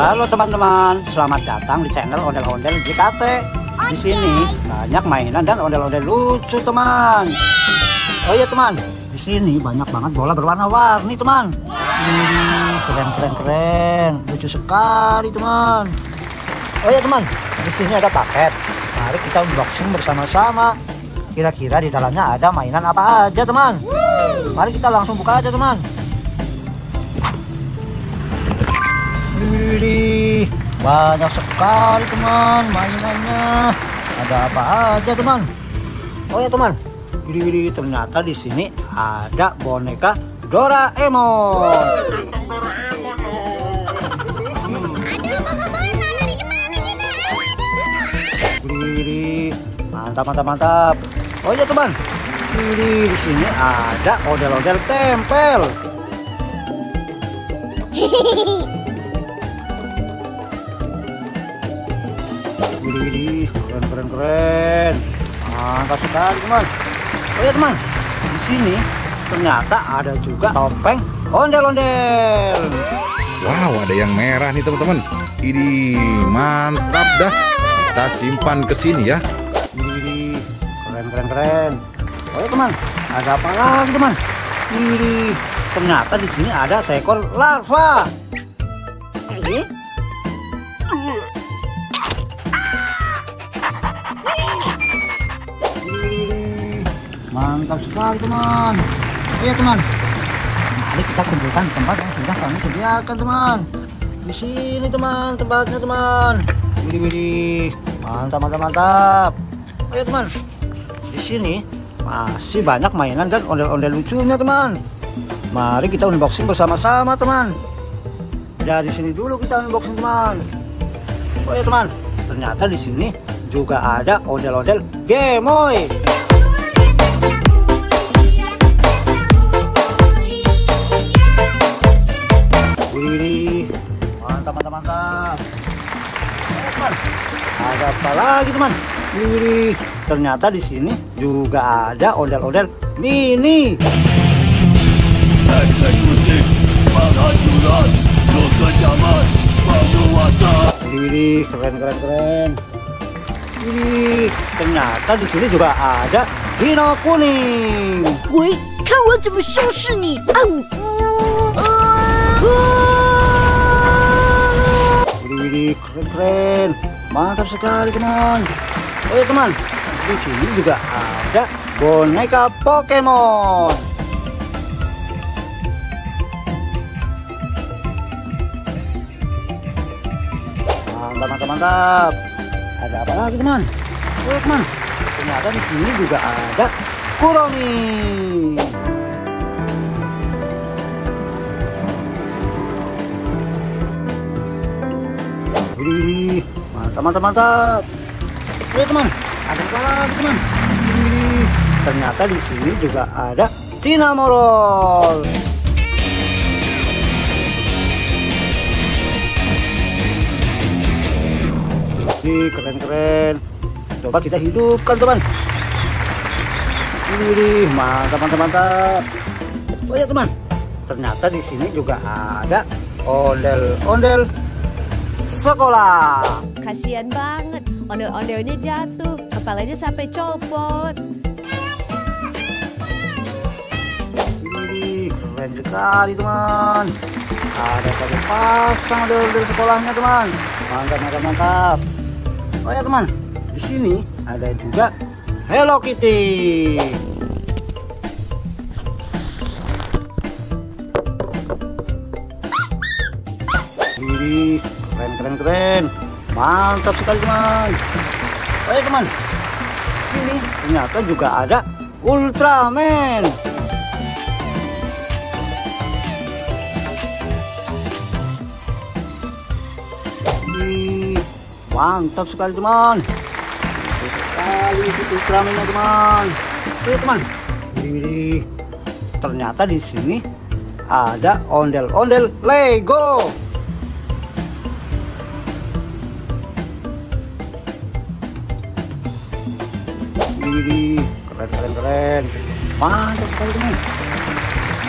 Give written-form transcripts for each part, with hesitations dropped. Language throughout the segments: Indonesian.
Halo teman-teman, selamat datang di channel Ondel-Ondel JKT. Di sini banyak mainan dan ondel-ondel lucu, teman. Oh iya teman, di sini banyak banget bola berwarna-warni, teman. Keren, lucu sekali, teman. Oh iya teman, di sini ada paket. Mari kita unboxing bersama-sama. Kira-kira di dalamnya ada mainan apa aja, teman? Mari kita langsung buka aja, teman. Wih, banyak sekali, teman, mainannya. Ada apa aja, teman? Oh ya teman, wih, ternyata di sini ada boneka Doraemon. Wih, mantap. Oh ya teman, wih, di sini ada ondel-ondel tempel. Wih, keren, mantap sekali, teman. Oh ya teman, di sini ternyata ada juga topeng ondel-ondel. Wow, ada yang merah nih teman-teman. Ini mantap dah. Kita simpan ke sini ya. Wih, keren. Oh ya teman, ada apa lagi, teman? Wih, ternyata di sini ada seekor larva. Mantap sekali, teman. Oh ya teman, mari kita kumpulkan di tempat yang sudah kami sediakan, teman. Di sini, teman, tempatnya, teman. Wih, mantap. Oh ya teman, di sini masih banyak mainan dan ondel-ondel lucunya, teman. Mari kita unboxing bersama-sama, teman. Dari sini dulu kita unboxing, teman. Oh ya teman, ternyata di sini juga ada ondel-ondel Gemoy. Wih, mantap. Teman, ada apa lagi, teman? Wih, ternyata di sini juga ada ondel-ondel mini. Eksekusi penghancuran kekejaman penguasa. Wih, keren. Wih, ternyata di sini juga ada dino kuning. 喂，看我怎么收拾你！Wih, keren, mantap sekali, teman. Oh ya teman, di sini juga ada boneka Pokemon. Mantap. Ada apa lagi, teman? Oh ya teman, ternyata di sini juga ada Kuromi. Wih, mantap. Oke teman, ada apa lagi, teman? Wih, ternyata di sini juga ada Cinnamoroll. Wih, keren. Coba kita hidupkan, teman. Wih, mantap. Oh ya teman, ternyata di sini juga ada ondel-ondel sekolah. Kasian banget, ondel-ondelnya jatuh, kepalanya sampai copot. Wih, keren sekali, teman. Ada satu pasang ondel-ondel sekolahnya, teman. Mantap. Oh ya teman, di sini ada juga Hello Kitty. Wih, keren. Mantap sekali, teman. Oh ya teman, di sini ternyata juga ada Ultraman. Wih, mantap sekali, teman. Bagus sekali Ultraman-nya, teman. Oh ya teman, wih, ternyata di sini ada ondel-ondel Lego. Wih, keren. Mantap sekali, teman.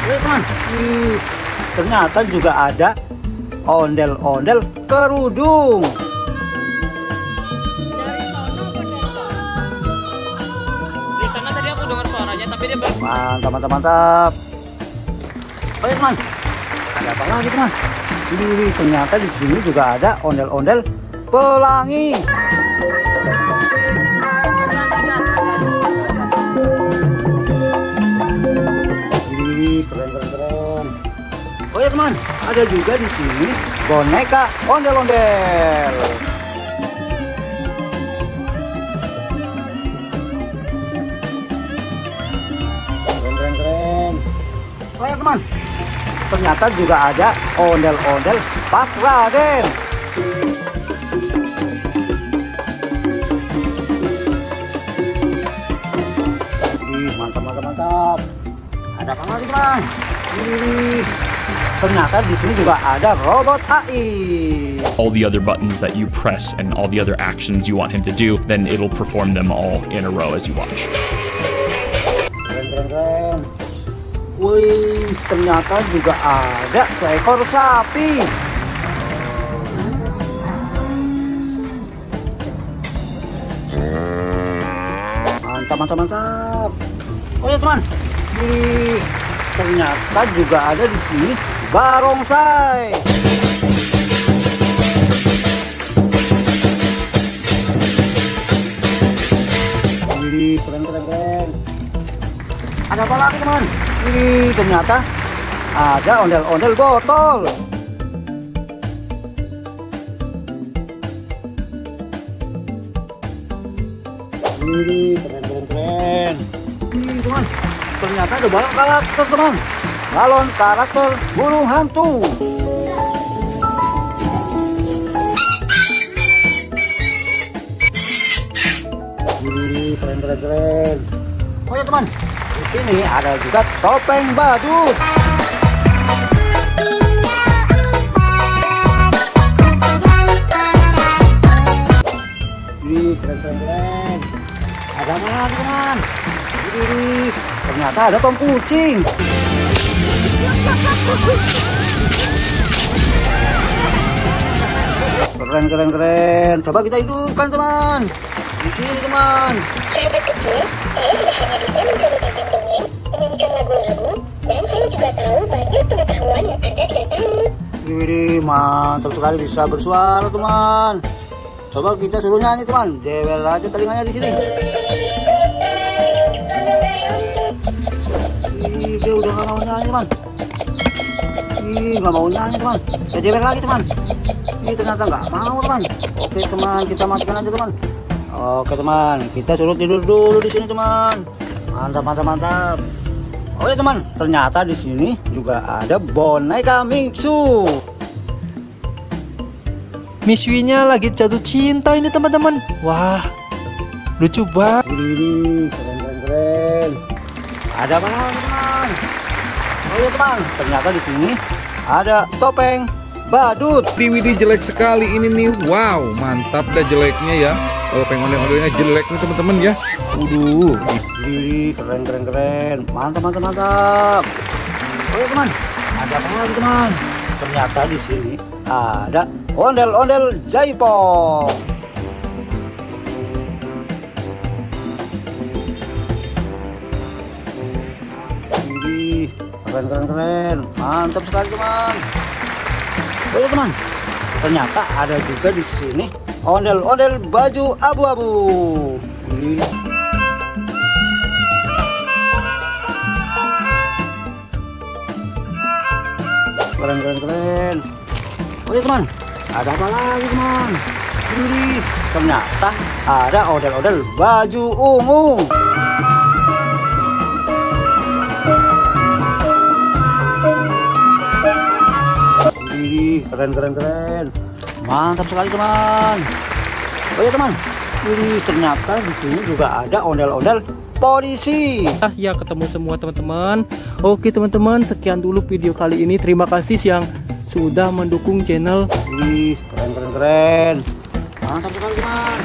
Oke teman, ternyata juga ada ondel-ondel kerudung. Dari sono apa dari sono? Di sana tadi aku dengar suaranya tapi dia Mantap, mantap, mantap. Oh ya teman, ada apa lagi teman? Ini ternyata di sini juga ada ondel-ondel pelangi. Keren. Oh ya teman, ada juga di sini boneka ondel-ondel. Keren. Oh ya teman, ternyata juga ada ondel-ondel Pak Raden. Mantap. Ada apa lagi teman? Ini ternyata di sini juga ada robot AI. All the other buttons that you press and all the other actions you want him to do, then it'll perform them all in a row as you watch. Keren. Wih, ternyata juga ada seekor sapi. Mantap. Oh ya teman, ini ternyata juga ada di sini barongsai. Ini keren. Ada apa lagi teman? Ini ternyata ada ondel-ondel botol. Ini keren. Ini teman, ternyata ada balon karakter teman. Balon karakter burung hantu. Ini keren. Oh ya teman, di sini ada juga topeng badut. Ini keren. Ada apa lagi teman? Ini ternyata ada tong kucing. Keren. Coba kita hidupkan teman. Di sini teman. Sahabat kecil, saya sudah menghabiskan mencoba bahasa dongeng, menyanyikan lagu-lagu, dan saya juga tahu banyak pengetahuan yang Anda tidak tahu. Wih, mantap sekali bisa bersuara teman. Coba kita suruh nyanyi teman. Dewel aja telinganya di sini. Dia udah gak mau nyanyi teman. Gak mau nyanyi teman. Kita dewel lagi teman. Ternyata gak mau teman. Oke teman, kita matikan aja teman. Oke teman, kita suruh tidur dulu di sini teman. Mantap. Oh ya teman, ternyata di sini juga ada boneka Mingsu. Miswinya lagi jatuh cinta ini teman-teman. Wah, lucu banget. Ini keren. Ada apa lagi teman? Oh ya teman, ternyata di sini ada topeng badut. Widih jelek sekali ini nih. Wow, mantap dah jeleknya ya. Topeng ondel-ondelnya jelek nih teman-teman ya. Waduh. Ini keren. Mantap. Oh ya teman, ada apa lagi teman? Ternyata di sini ada ondel-ondel jaipong. Ini keren. Mantap sekali teman. Oh ya teman, ternyata ada juga di sini ondel-ondel baju abu-abu. Ini keren. Oh ya teman, ada apa lagi teman? Ini ternyata ada ondel-ondel baju ungu. Ini keren. Mantap sekali teman. Oh ya teman, ini ternyata di sini juga ada ondel-ondel polisi. Ya ketemu semua teman-teman. Oke teman-teman, sekian dulu video kali ini. Terima kasih yang sudah mendukung channel. Wih, keren. Mantap sekali teman.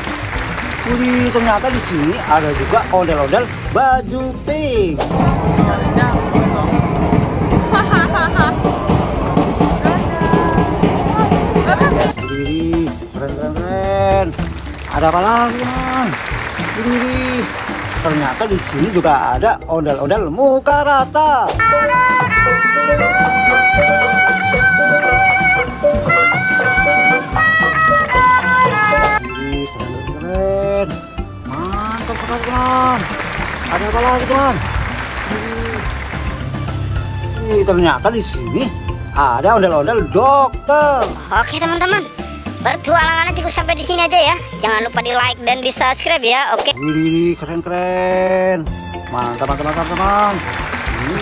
Wih, ternyata di sini ada juga ondel-ondel baju pink. Ada apa lagi teman? Widih, ternyata di sini juga ada ondel-ondel muka rata. Widih, keren. Mantap sekali teman. Ada apa lagi teman? Widih, ternyata di sini ada ondel-ondel dokter. Oke teman-teman, bertualangannya cukup sampai di sini aja ya. Jangan lupa di like dan di subscribe ya. Oke. Widih, keren. Mantap teman. Ini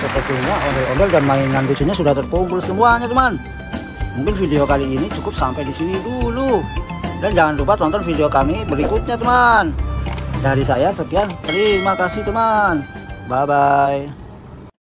sepertinya ondel-ondel dan mainan lucunya sudah terkumpul semuanya teman. Mungkin video kali ini cukup sampai di sini dulu. Dan jangan lupa tonton video kami berikutnya teman. Dari saya sekian, terima kasih teman. Bye bye.